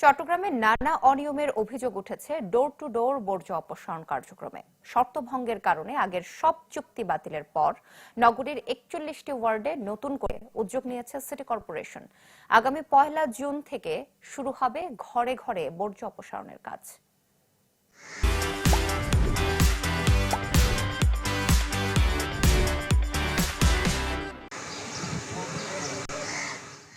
চট্টগ্রামে নানা অনিয়মের অভিযোগ উঠেছে ডোর টু ডোর বর্জ্য অপসারণ কার্যক্রমে। শর্ত ভঙ্গের কারণে আগের সব চুক্তি বাতিলের পর নগরীর ৪১টি ওয়ার্ডে নতুন করে উদ্যোগ নিয়েছে সিটি কর্পোরেশন। আগামী ১ জুন থেকে শুরু হবে ঘরে ঘরে বর্জ্য অপসারণের কাজ।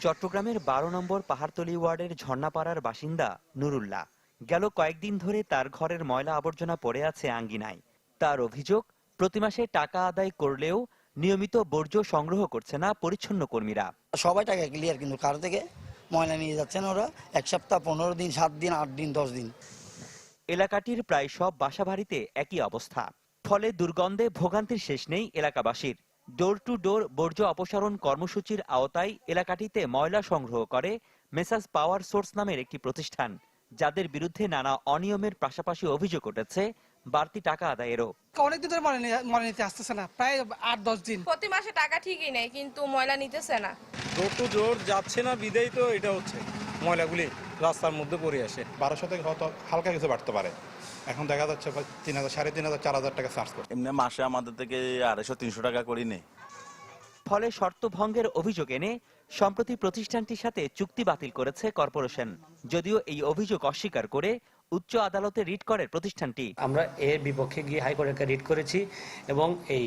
চট্টগ্রামের ১২ নম্বর পাহাড়তলী ওয়ার্ডের ঝর্ণাপাড়ার বাসিন্দা নুরুল্লাহ গেল কয়েকদিন ধরে তার ঘরের ময়লা আবর্জনা পড়ে আছে আঙ্গিনায়। তার অভিযোগ, প্রতি মাসে টাকা আদায় করলেও নিয়মিত বর্জ্য সংগ্রহ করছে না পরিচ্ছন্ন কর্মীরা। সবাই টাকা ক্লিয়ার, কিন্তু কার থেকে ময়লা নিয়ে যাচ্ছেন ওরা ১ সপ্তাহ, ১৫ দিন, ৭ দিন, ৮ দিন, ১০ দিন। এলাকাটির প্রায় সব বাসাবাড়িতে একই অবস্থা, ফলে দুর্গন্ধে ভোগান্তির শেষ নেই এলাকাবাসীর। ডোর টু ডোর বর্জ্য অপসারণ কর্মসূচির আওতায় এলাকাটিতে ময়লা সংগ্রহ করে মেসাজ পাওয়ার সোর্স নামের একটি প্রতিষ্ঠান, যাদের বিরুদ্ধে নানা অনিয়মের পাশাপাশি অভিযোগ উঠেছে বাড়তি টাকা আদায়েরও। অনেকদিন ধরে ময়লা নিতে আসতেছে না, প্রায় ৮-১০ দিন। প্রতি মাসে টাকা ঠিকই নেই, কিন্তু ময়লা নিতেছে না। ডোর টু ডোর যাচ্ছে না বিদেই তো এটা হচ্ছে, ময়লাগুলি রাস্তার মধ্যে পড়ে আসে। ১২০০ থেকে হয়তো হালকা কিছু বাড়তে পারে, এখন দেখা যাচ্ছে ৩,০০০, ৩,৫০০, ৪,০০০ টাকা চার্জ করছে। এমনি মাসে আমাদের থেকে ২৫০-৩০০ টাকা করি নেই। ফলে শর্ত ভঙ্গের অভিযোগ এনে সম্প্রতি প্রতিষ্ঠানটির সাথে চুক্তি বাতিল করেছে কর্পোরেশন। যদিও এই অভিযোগ অস্বীকার করে উচ্চ আদালতে রিট করে প্রতিষ্ঠানটি। আমরা এর বিপক্ষে গিয়ে হাইকোর্টে রিট করেছি এবং এই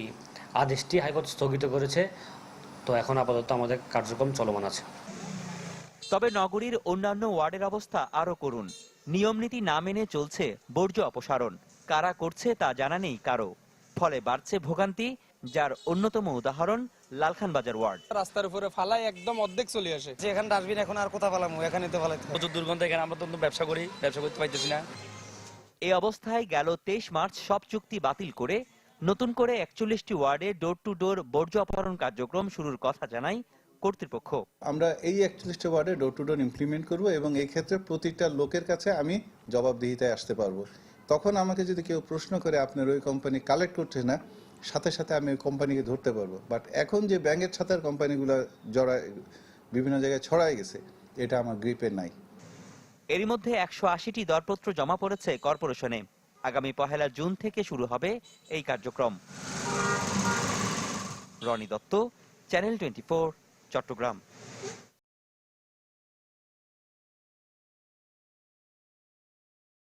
আদেশটি হাইকোর্ট স্থগিত করেছে। তো এখন আপাতত আমাদের কার্যক্রম চলমান আছে। তবে নগরীর অন্যান্য ওয়ার্ডের অবস্থা আরো করুণ। নিয়মনীতি না মেনে চলছে বর্জ্য অপসারণ, কারা করছে তা জানা নেই কারো। ফলে বাড়ছে ভোগান্তি, যার অন্যতম উদাহরণ লালখান বাজার ওয়ার্ড। রাস্তার উপরে ফালাই একদম অর্ধেক চলে আসে। যেখানে ডাস্টবিন, এখন আর কোথা ফেলামু, এখানে তো ফেলাইতে হবে। প্রচুর দুর্গন্ধ, এখানে আমরা তো ব্যবসা করতে পারতেছি না। এই অবস্থায় গেল ২৩ মার্চ সব চুক্তি বাতিল করে নতুন করে ৪১টি ওয়ার্ডে ডোর টু ডোর বর্জ্য অপসারণ কার্যক্রম শুরুর কথা জানায় কর্তৃপক্ষ। আমরা এই ৪১টা ওয়ার্ডে ডোর টু ডোর ইমপ্লিমেন্ট করব এবং এই ক্ষেত্রে প্রতিটা লোকের কাছে আমি জবাবদিহিতায় আসতে পারবো। তখন আমাকে যদি কেউ প্রশ্ন করে আপনার ওই কোম্পানি কালেক্ট করছে না, সাথে সাথে আমি ওই কোম্পানিকে ধরতে পারবো। বাট এখন যে ব্যাঙের ছাতার কোম্পানিগুলো বিভিন্ন জায়গায় ছড়ায় গেছে, এটা আমার গ্রিপে নাই। এরই মধ্যে ১৮০টি দরপত্র জমা পড়েছে কর্পোরেশনে। আগামী ১ জুন থেকে শুরু হবে এই কার্যক্রম। রনি দত্ত, চ্যানেল 24, চট্টগ্রাম।